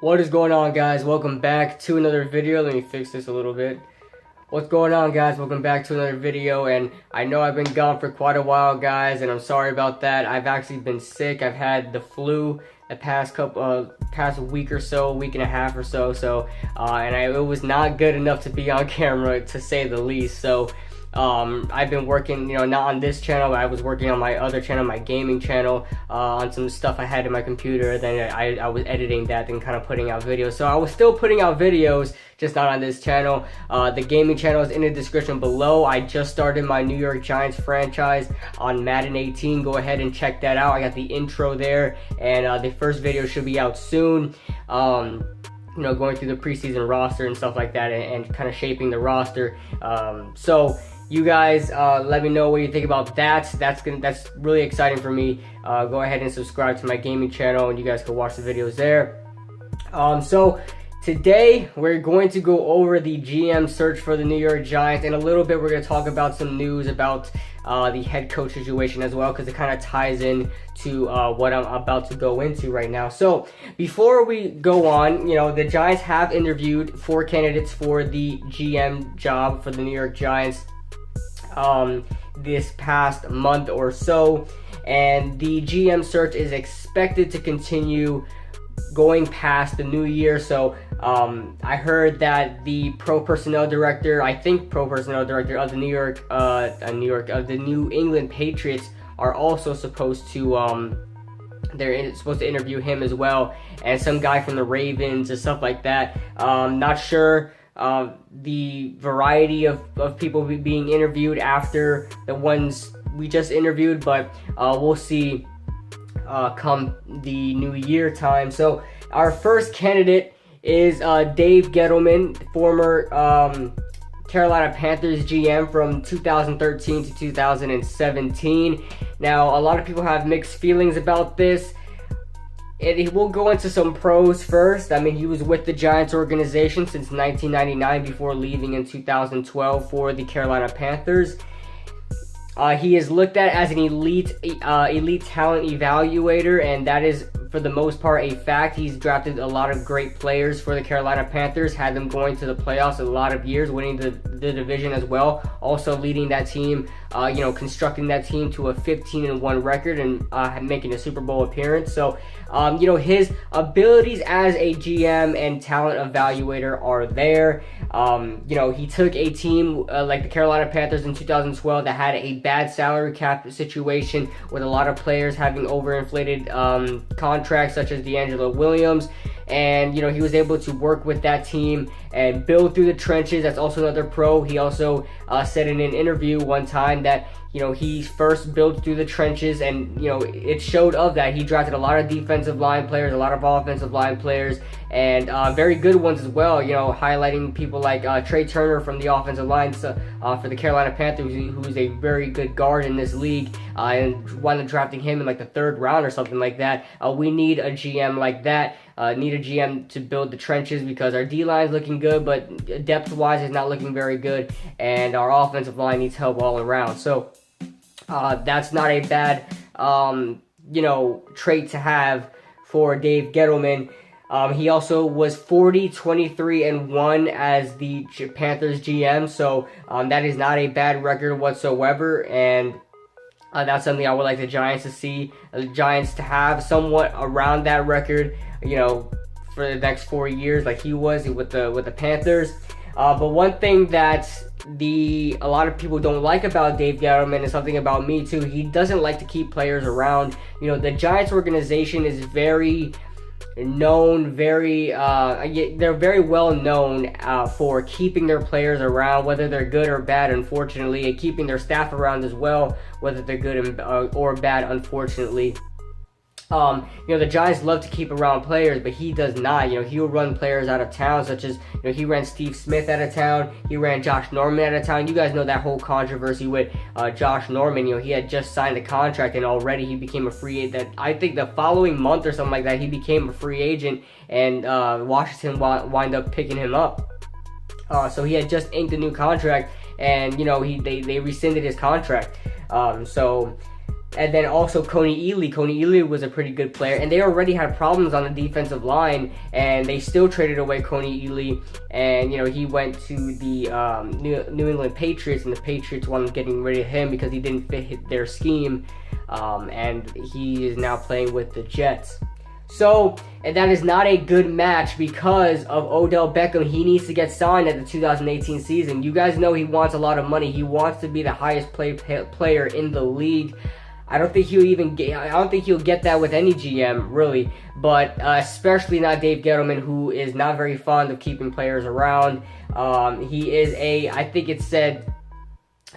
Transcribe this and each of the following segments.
What is going on, guys? Welcome back to another video. Let me fix this a little bit. What's going on, guys? Welcome back to another video. And I know I've been gone for quite a while, guys, and I'm sorry about that. I've actually been sick. I've had the flu the past week or so, week and a half or so. It was not good enough to be on camera, to say the least. So I've been working, not on this channel, but I was working on my other channel, my gaming channel, on some stuff I had in my computer. Then I was editing that and kind of putting out videos. So I was still putting out videos, just not on this channel. The gaming channel is in the description below. I just started my New York Giants franchise on Madden 18. Go ahead and check that out. I got the intro there, and the first video should be out soon. Going through the preseason roster and stuff like that, and kind of shaping the roster. So you guys, let me know what you think about that. That's really exciting for me. Go ahead and subscribe to my gaming channel, and you guys can watch the videos there. So today we're going to go over the GM search for the New York Giants. In a little bit, we're going to talk about some news about the head coach situation as well, because it kind of ties in to what I'm about to go into right now. So before we go on, the Giants have interviewed 4 candidates for the GM job for the New York Giants this past month or so, and the GM search is expected to continue going past the new year. So I heard that the pro personnel director of the New England Patriots are also supposed to they're supposed to interview him as well, and some guy from the Ravens and stuff like that. Not sure the variety of people being interviewed after the ones we just interviewed, but we'll see come the new year time. So our first candidate is Dave Gettleman, former Carolina Panthers GM from 2013 to 2017. Now, a lot of people have mixed feelings about this. We'll go into some pros first. I mean, he was with the Giants organization since 1999 before leaving in 2012 for the Carolina Panthers. He is looked at as an elite talent evaluator, and that is for the most part a fact. He's drafted a lot of great players for the Carolina Panthers, had them going to the playoffs a lot of years, winning the division as well, also leading that team, constructing that team to a 15-1 record and making a Super Bowl appearance. So his abilities as a GM and talent evaluator are there. He took a team like the Carolina Panthers in 2012 that had a bad salary cap situation with a lot of players having overinflated contracts, such as D'Angelo Williams, and he was able to work with that team and build through the trenches. That's also another pro. He also said in an interview one time that he first built through the trenches, and it showed of that. He drafted a lot of defensive line players, a lot of offensive line players, and very good ones as well. Highlighting people like Trey Turner from the offensive line for the Carolina Panthers, who's a very good guard in this league, and wound up drafting him in like the 3rd round or something like that. We need a GM like that. Need a GM to build the trenches, because our D-line is looking good, but depth-wise is not looking very good, and our offensive line needs help all around. So that's not a bad trait to have for Dave Gettleman. He also was 40-23-1 as the Panthers GM, so that is not a bad record whatsoever, and that's something I would like the Giants to see, the Giants to have somewhat around that record, for the next 4 years, like he was with the Panthers. But one thing that a lot of people don't like about Dave Gettleman, is something about me too. He doesn't like to keep players around. The Giants organization is very known, they're very well known for keeping their players around, whether they're good or bad, unfortunately, and keeping their staff around as well, whether they're good or bad, unfortunately. The Giants love to keep around players, but he does not. He'll run players out of town, such as, he ran Steve Smith out of town. He ran Josh Norman out of town. You guys know that whole controversy with Josh Norman. He had just signed a contract, and already he became a free agent. I think the following month or something like that, he became a free agent, and Washington wind up picking him up. So he had just inked a new contract, and they rescinded his contract. So And then also Coney Ely. Coney Ely was a pretty good player, and they already had problems on the defensive line, and they still traded away Coney Ely, and he went to the New England Patriots, and the Patriots wanted getting rid of him because he didn't fit their scheme, and he is now playing with the Jets. So, and that is not a good match because of Odell Beckham. He needs to get signed at the 2018 season. You guys know he wants a lot of money. He wants to be the highest player in the league. I don't think he'll get that with any GM, really, but especially not Dave Gettleman, who is not very fond of keeping players around. He is I think it said,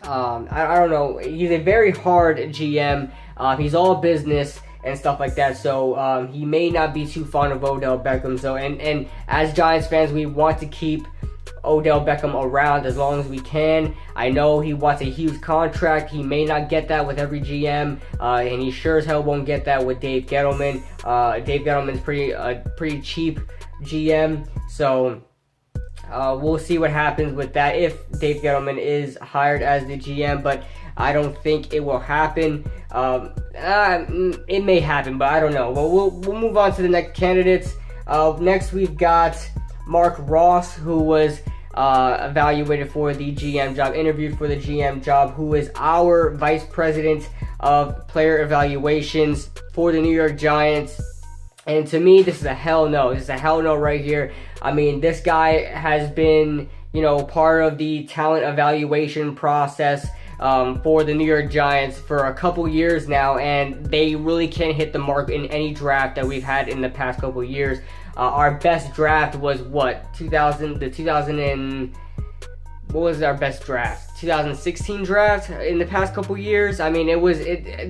I don't know, he's a very hard GM. He's all business and stuff like that, so he may not be too fond of Odell Beckham. So, and as Giants fans, we want to keep Odell Beckham around as long as we can. I know he wants a huge contract. He may not get that with every GM, and he sure as hell won't get that with Dave Gettleman. Dave Gettleman's pretty cheap GM, so we'll see what happens with that if Dave Gettleman is hired as the GM, but I don't think it will happen. It may happen, but I don't know. Well, we'll move on to the next candidates. Next, we've got Mark Ross, who was evaluated for the GM job, interviewed for the GM job, who is our vice president of player evaluations for the New York Giants. And to me, this is a hell no. This is a hell no right here. I mean, this guy has been, part of the talent evaluation process for the New York Giants for a couple years now, and they really can't hit the mark in any draft that we've had in the past couple years. Our best draft was what? What was our best draft? 2016 draft in the past couple years. I mean,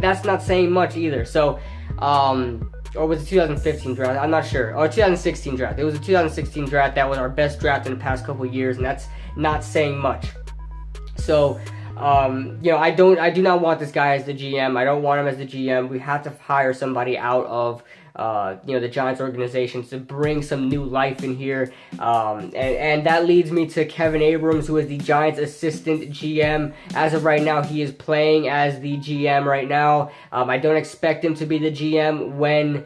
that's not saying much either. So, or was it 2015 draft? I'm not sure. Or 2016 draft. It was a 2016 draft that was our best draft in the past couple years, and that's not saying much. So, I do not want this guy as the GM. I don't want him as the GM. We have to hire somebody out of the Giants organization to bring some new life in here. And that leads me to Kevin Abrams, who is the Giants assistant GM. As of right now, he is playing as the GM right now. I don't expect him to be the GM when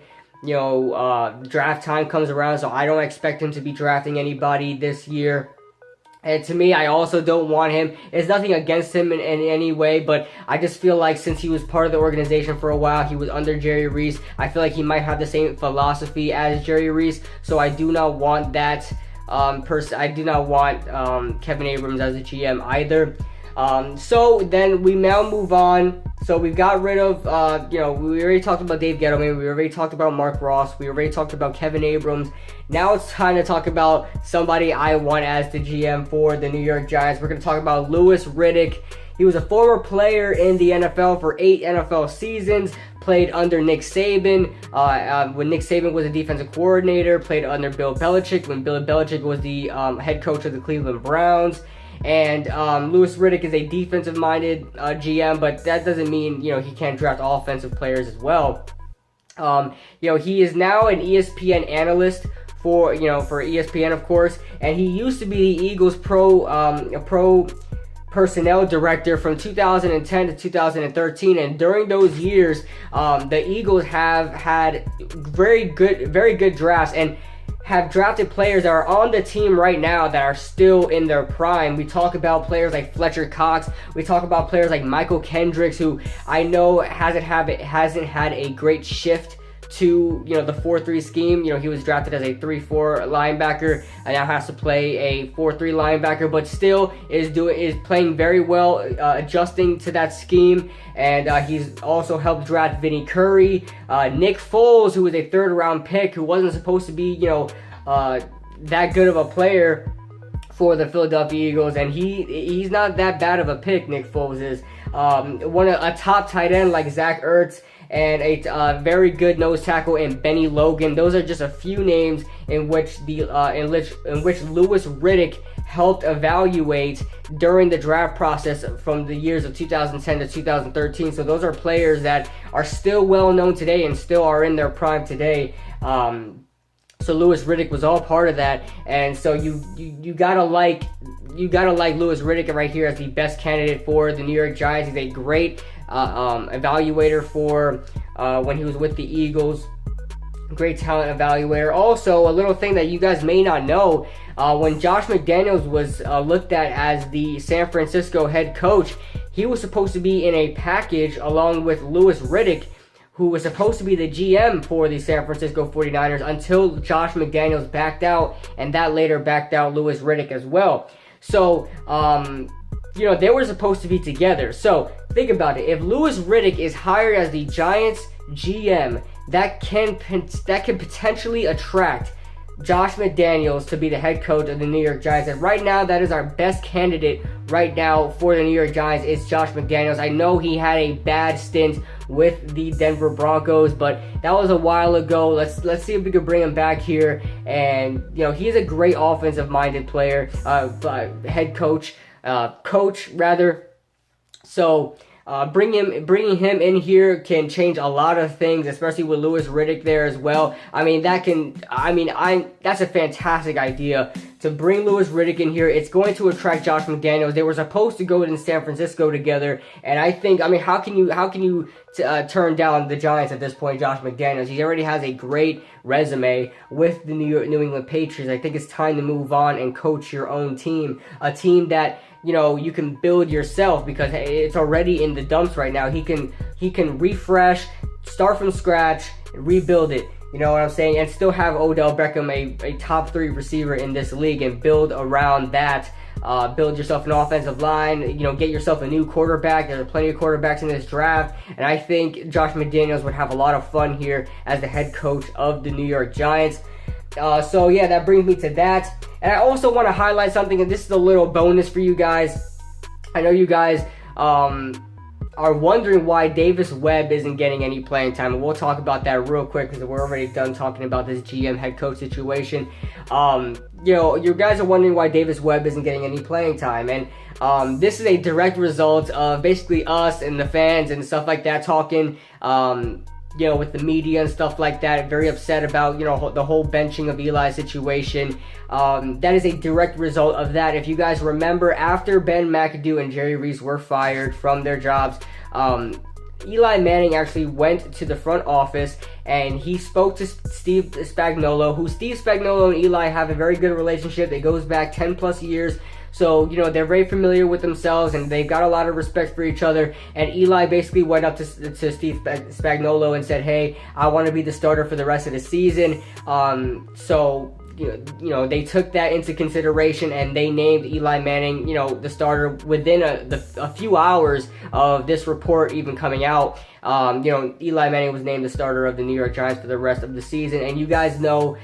draft time comes around, so I don't expect him to be drafting anybody this year. And to me, I also don't want him. It's nothing against him in any way, but I just feel like since he was part of the organization for a while, he was under Jerry Reese, I feel like he might have the same philosophy as Jerry Reese, so I do not want that I do not want Kevin Abrams as a GM either. So then we now move on. So we got rid of, we already talked about Dave Gettleman. We already talked about Mark Ross. We already talked about Kevin Abrams. Now it's time to talk about somebody I want as the GM for the New York Giants. We're going to talk about Louis Riddick. He was a former player in the NFL for 8 NFL seasons, played under Nick Saban when Nick Saban was a defensive coordinator, played under Bill Belichick when Bill Belichick was the head coach of the Cleveland Browns. And Louis Riddick is a defensive-minded GM, but that doesn't mean he can't draft offensive players as well. He is now an ESPN analyst for ESPN, of course, and he used to be the Eagles pro personnel director from 2010 to 2013, and during those years, the Eagles have had very good drafts and have drafted players that are on the team right now that are still in their prime. We talk about players like Fletcher Cox. We talk about players like Michael Kendricks, who I know hasn't had a great shift to the 4-3 scheme. He was drafted as a 3-4 linebacker and now has to play a 4-3 linebacker, but still is playing very well, adjusting to that scheme. And he's also helped draft Vinny Curry, Nick Foles, who was a 3rd round pick, who wasn't supposed to be that good of a player for the Philadelphia Eagles, and he's not that bad of a pick. Nick Foles is a top tight end like Zach Ertz, and a very good nose tackle in Benny Logan. Those are just a few names in which Louis Riddick helped evaluate during the draft process from the years of 2010 to 2013. So those are players that are still well known today and still are in their prime today. So Louis Riddick was all part of that, and so you gotta like Louis Riddick right here as the best candidate for the New York Giants. He's a great evaluator for when he was with the Eagles. Great talent evaluator. Also, a little thing that you guys may not know, when Josh McDaniels was looked at as the San Francisco head coach, he was supposed to be in a package along with Louis Riddick, who was supposed to be the GM for the San Francisco 49ers until Josh McDaniels backed out, and that later backed out Louis Riddick as well. So, they were supposed to be together. So, think about it. If Louis Riddick is hired as the Giants GM, that can potentially attract Josh McDaniels to be the head coach of the New York Giants. And right now, that is our best candidate right now for the New York Giants is Josh McDaniels. I know he had a bad stint with the Denver Broncos, but that was a while ago. Let's see if we can bring him back here. And he's a great offensive-minded player, head coach, rather. So bringing him in here can change a lot of things, especially with Louis Riddick there as well. That's a fantastic idea to bring Louis Riddick in here. It's going to attract Josh McDaniels. They were supposed to go in San Francisco together, and I think, how can you turn down the Giants at this point, Josh McDaniels? He already has a great resume with the New England Patriots. I think it's time to move on and coach your own team, a team that you can build yourself, because it's already in the dumps right now. He can refresh, start from scratch, rebuild it. You know what I'm saying? And still have Odell Beckham, a top 3 receiver in this league, and build around that. Build yourself an offensive line, get yourself a new quarterback. There are plenty of quarterbacks in this draft, and I think Josh McDaniels would have a lot of fun here as the head coach of the New York Giants. That brings me to that. And I also want to highlight something, and this is a little bonus for you guys. I know you guys are wondering why Davis Webb isn't getting any playing time, and we'll talk about that real quick because we're already done talking about this GM head coach situation. You guys are wondering why Davis Webb isn't getting any playing time, and this is a direct result of basically us and the fans and stuff like that talking, with the media and stuff like that, very upset about, the whole benching of Eli situation. That is a direct result of that. If you guys remember, after Ben McAdoo and Jerry Reese were fired from their jobs, Eli Manning actually went to the front office and he spoke to Steve Spagnuolo, Steve Spagnuolo and Eli have a very good relationship. It goes back 10 plus years. So, they're very familiar with themselves, and they've got a lot of respect for each other. And Eli basically went up to Steve Spagnuolo and said, hey, I want to be the starter for the rest of the season. They took that into consideration, and they named Eli Manning, the starter within a few hours of this report even coming out. Eli Manning was named the starter of the New York Giants for the rest of the season. And you guys well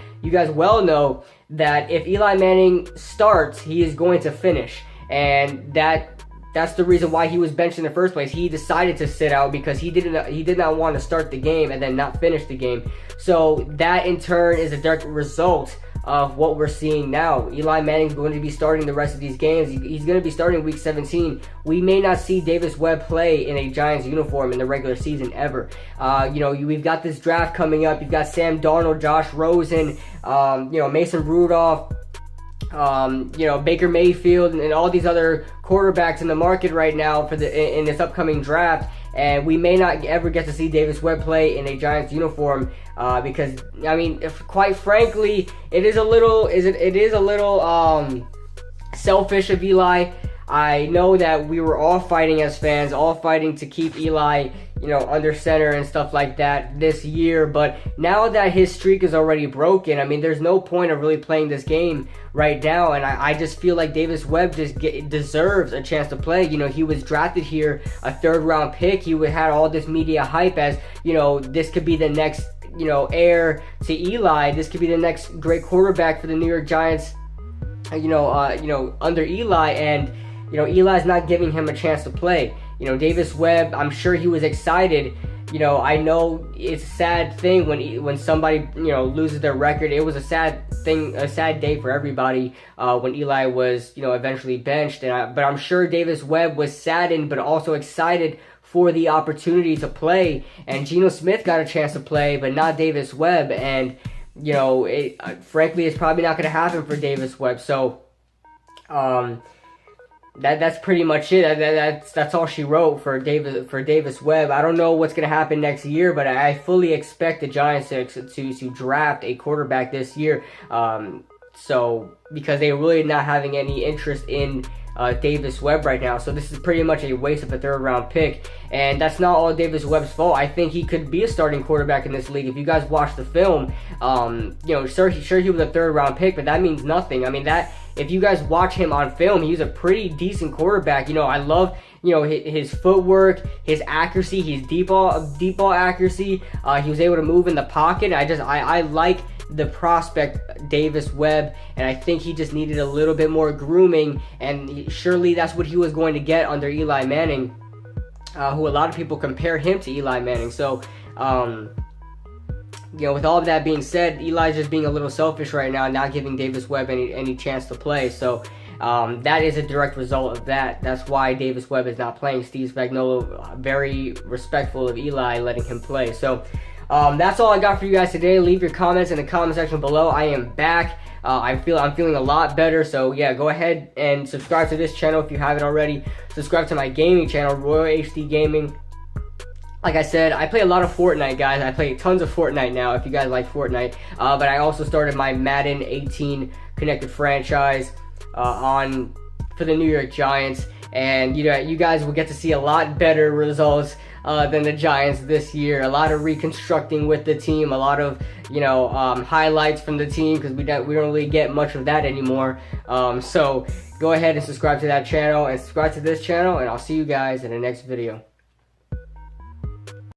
know that if Eli Manning starts, he is going to finish. And that's the reason why he was benched in the first place. He decided to sit out because he did not want to start the game and then not finish the game. So that in turn is a direct result of what we're seeing now. Eli Manning's going to be starting the rest of these games. He's going to be starting week 17. We may not see Davis Webb play in a Giants uniform in the regular season ever. We've got this draft coming up. You've got Sam Darnold, Josh Rosen, Mason Rudolph, Baker Mayfield, and all these other quarterbacks in the market right now in this upcoming draft. And we may not ever get to see Davis Webb play in a Giants uniform because, quite frankly, it is a little selfish of Eli. I know that we were all fighting as fans, all fighting to keep Eli, under center and stuff like that this year. But now that his streak is already broken, there's no point of really playing this game right now. And I just feel like Davis Webb deserves a chance to play. He was drafted here, a 3rd round pick. He had all this media hype as, this could be the next, heir to Eli. This could be the next great quarterback for the New York Giants, under Eli. And, Eli's not giving him a chance to play. Davis Webb, I'm sure he was excited. I know it's a sad thing when somebody, loses their record. It was a sad thing, a sad day for everybody when Eli was, eventually benched. But I'm sure Davis Webb was saddened, but also excited for the opportunity to play. And Geno Smith got a chance to play, but not Davis Webb. And, frankly, it's probably not going to happen for Davis Webb. So, that's pretty much it. That's all she wrote for Davis Webb. I don't know what's going to happen next year, but I fully expect the Giants to draft a quarterback this year. So because they're really not having any interest in Davis Webb right now. So this is pretty much a waste of a third-round pick. And that's not all Davis Webb's fault. I think he could be a starting quarterback in this league. If you guys watch the film, sure he was a third-round pick, but that means nothing. I mean, if you guys watch him on film, he's a pretty decent quarterback. I love his footwork, his accuracy, his deep ball accuracy. He was able to move in the pocket. I like the prospect Davis Webb, and I think he just needed a little bit more grooming, and surely that's what he was going to get under Eli Manning, who a lot of people compare him to Eli Manning. So with all of that being said, Eli's just being a little selfish right now, not giving Davis Webb any chance to play. So that is a direct result of that. That's why Davis Webb is not playing. Steve Spagnuolo, very respectful of Eli, letting him play. So that's all I got for you guys today. Leave your comments in the comment section below. I am back. I'm feeling a lot better. So yeah, go ahead and subscribe to this channel if you haven't already. Subscribe to my gaming channel, Royal HD Gaming. Like I said, I play a lot of Fortnite, guys. I play tons of Fortnite now, if you guys like Fortnite. But I also started my Madden 18 connected franchise for the New York Giants. And you guys will get to see a lot better results than the Giants this year. A lot of reconstructing with the team, a lot of highlights from the team, because we don't really get much of that anymore. So go ahead and subscribe to that channel and subscribe to this channel, and I'll see you guys in the next video.